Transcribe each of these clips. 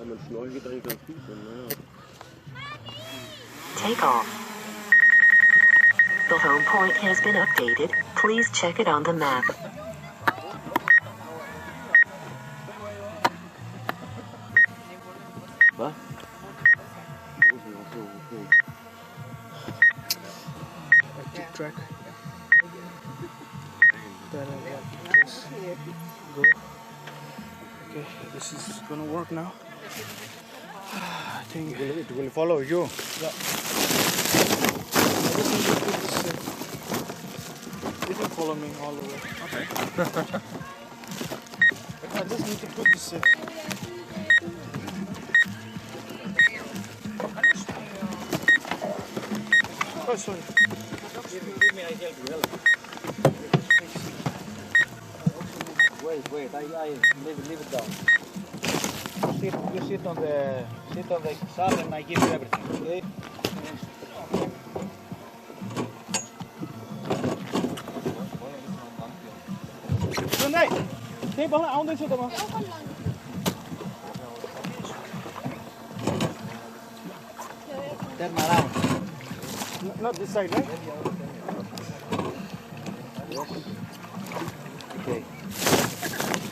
mit Schnorchel geht eigentlich ganz gut, naja. Take off. The home point has been updated. Please check it on the map. Was? Active track. Then just go. Okay, this is gonna work now. I think It will follow you. yeah. It will follow me all the way. Okay. I just need to put this in. Oh, sorry. Give me, I help you. Wait, I leave it down. You sit on the side and I give you everything, okay? Này, thế bóng lại áo đây chưa tao mà? Turn around. Not this side, right? Okay.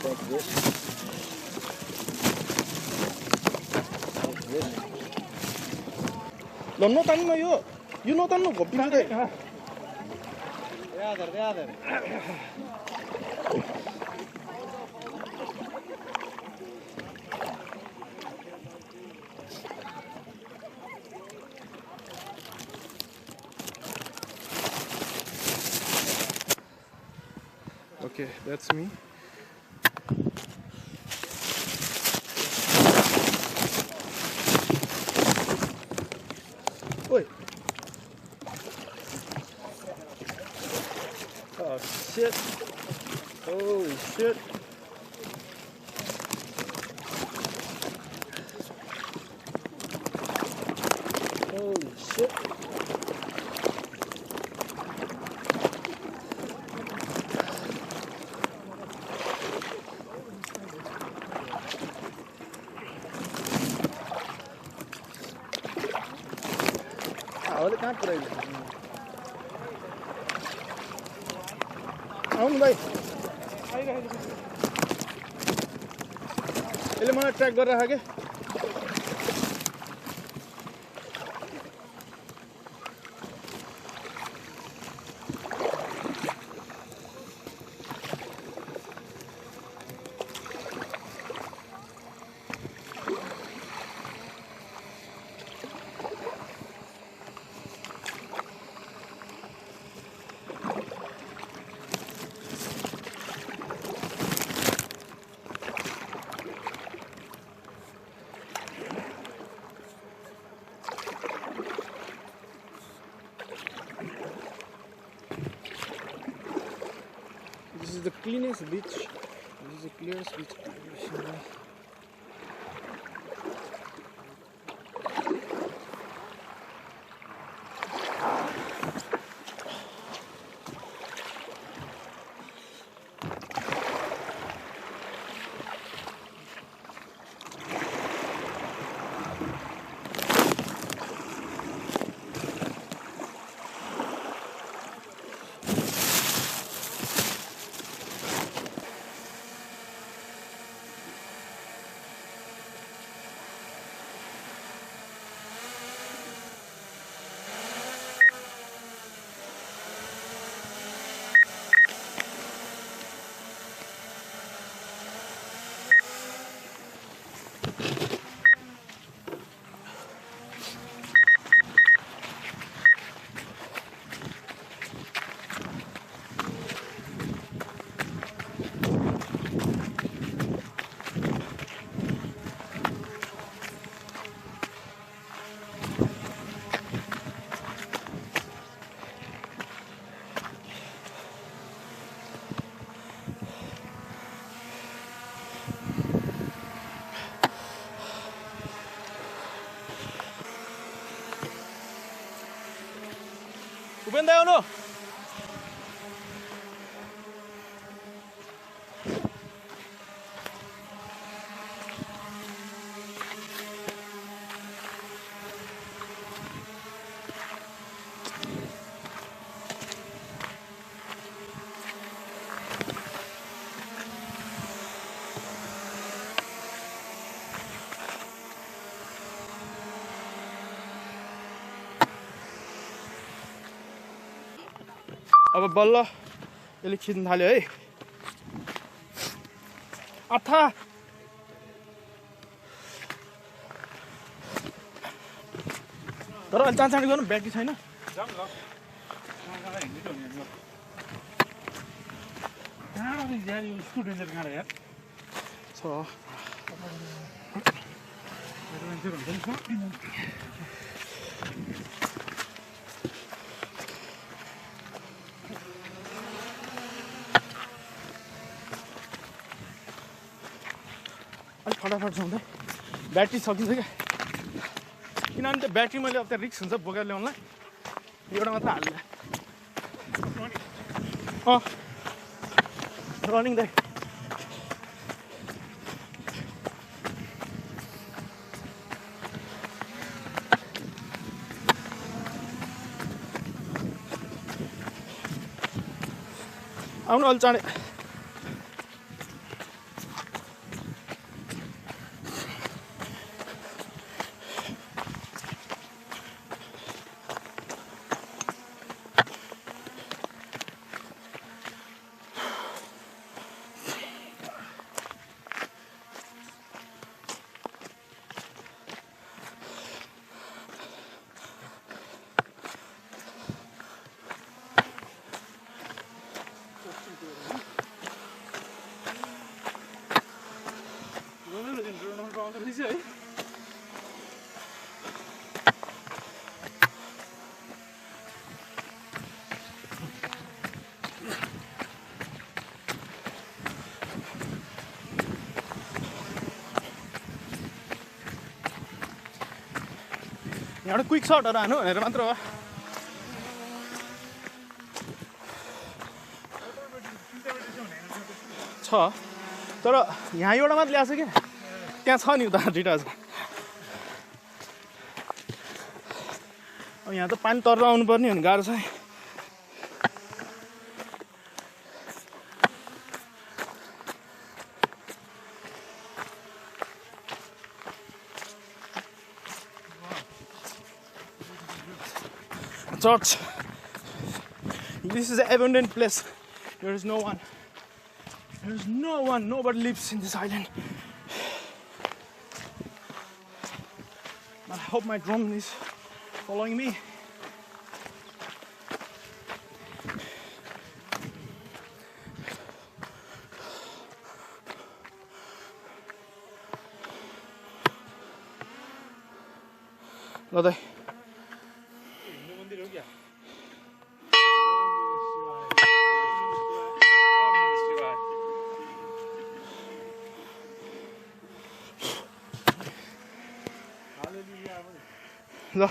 Take this. Take this. Làm nó tắn nó yếu. You nó tắn nó của pin đây. The other. Okay, that's me. Wait. Oh shit. Holy shit. Holy shit. Ahora está por ahí. आउनु भाइ यसले मलाई track गरेर राख्यो के This is the cleanest beach. This is the clearest beach. Upenda ou não? अब बल्ल यसले खिच्न थाल्यो है अथा तर अलि चाँचाँडी गर्नु ब्याट्री छैन अलिक फटाफट छ हुँदै ब्याट्री सकिन्छ क्या किनभने त्यो ब्याट्री मैले अब त्यहाँ रिक्स हुन्छ बोकेर ल्याउनलाई एउटा मात्र हाल्ला रनिङ दाइ आउनु अलि चाँडै एउटा क्विक सर्टहरु हानु भनेर मात्र हो छ तर यहाँ एउटा मात्र ल्याएको छ के त्यहाँ छ नि उता दुईटा छ अब यहाँ त पानी तरेर आउनु पर्ने भने गाह्रो छ Church. This is an abandoned place. There is no one. There is no one. Nobody lives in this island. I hope my drone is following me. Lode. ल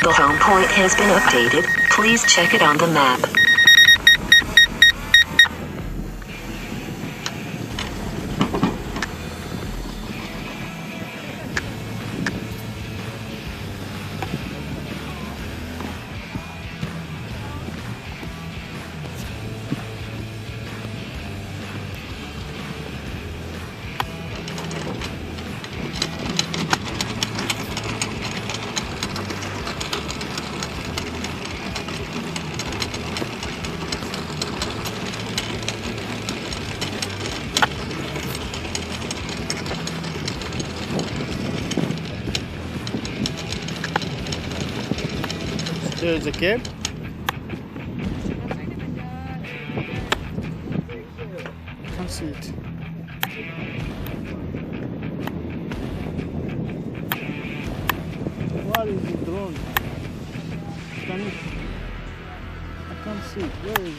The home point has been updated. Please check it on the map. There's a kid. Can't see it. What is the drone? see. Where is it?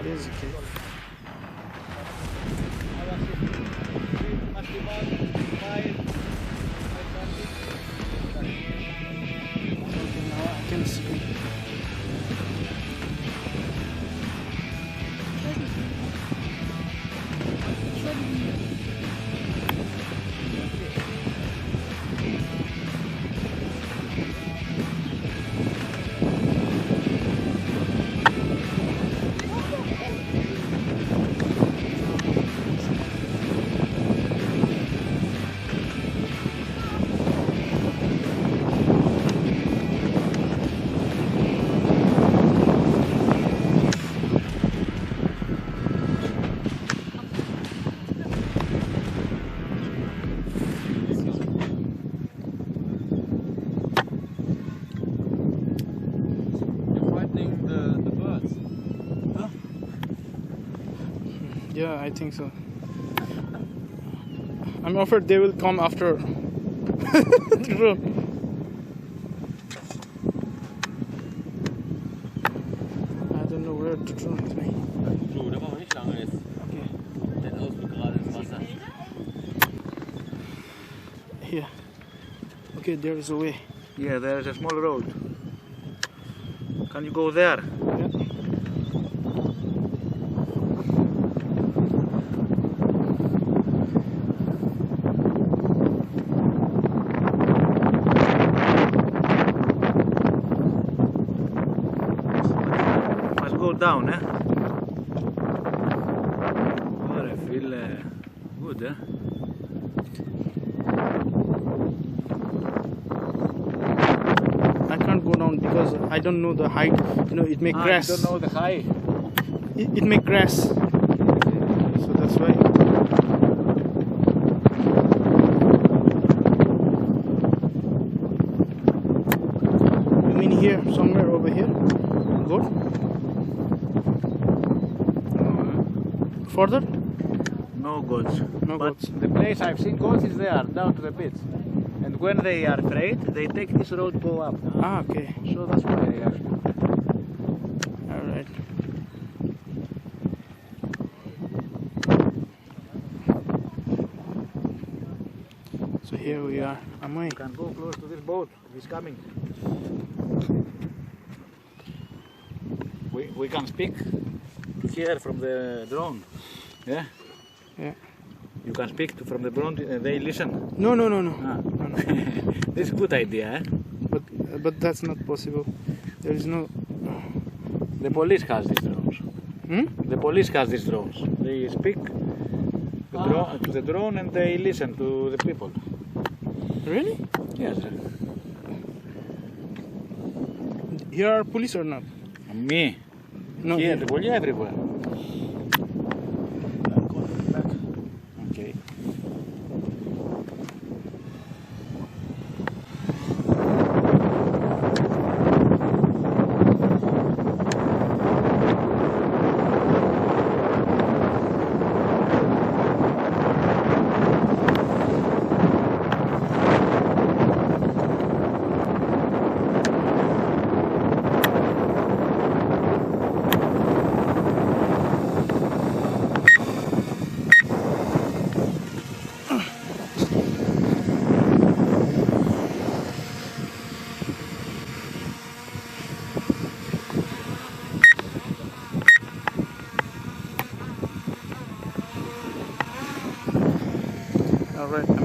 There's a cave. Okay, now I can see. Yeah, I think so. I'm afraid they will come after the drone. I don't know where the drone is going. So, da waren wir nicht lange jetzt. Okay. Der Ausflug gerade ins Wasser. Here. Okay, there is a way. Yeah, there is a small road. Can you go there? Yeah. Must go down, eh? Oh, I feel good, eh? I can't go down because I don't know the height. You know, it make grass. You don't know the height. It make grass. So that's why. You mean here, somewhere over here? Good. Further? No goats. No But goats. the place I've seen goats is there, down to the pits. And when they are afraid, they take this road, go up. Ah, okay. So that's why I asked. All right. So here we are. Am I? You can go close to this boat. He's coming. We can speak to here from the drone. Yeah? Yeah. You can speak from the drone and they listen. No, no, no, no. Ah. No, no. This is a good idea, eh? But that's not possible. There is no. The police has these drones. Hmm? The police has these drones. They speak to the drone and they listen to the people. Really? Yes. Here are police or not? Me. No. Here, Here. the police everywhere. Okay. All right.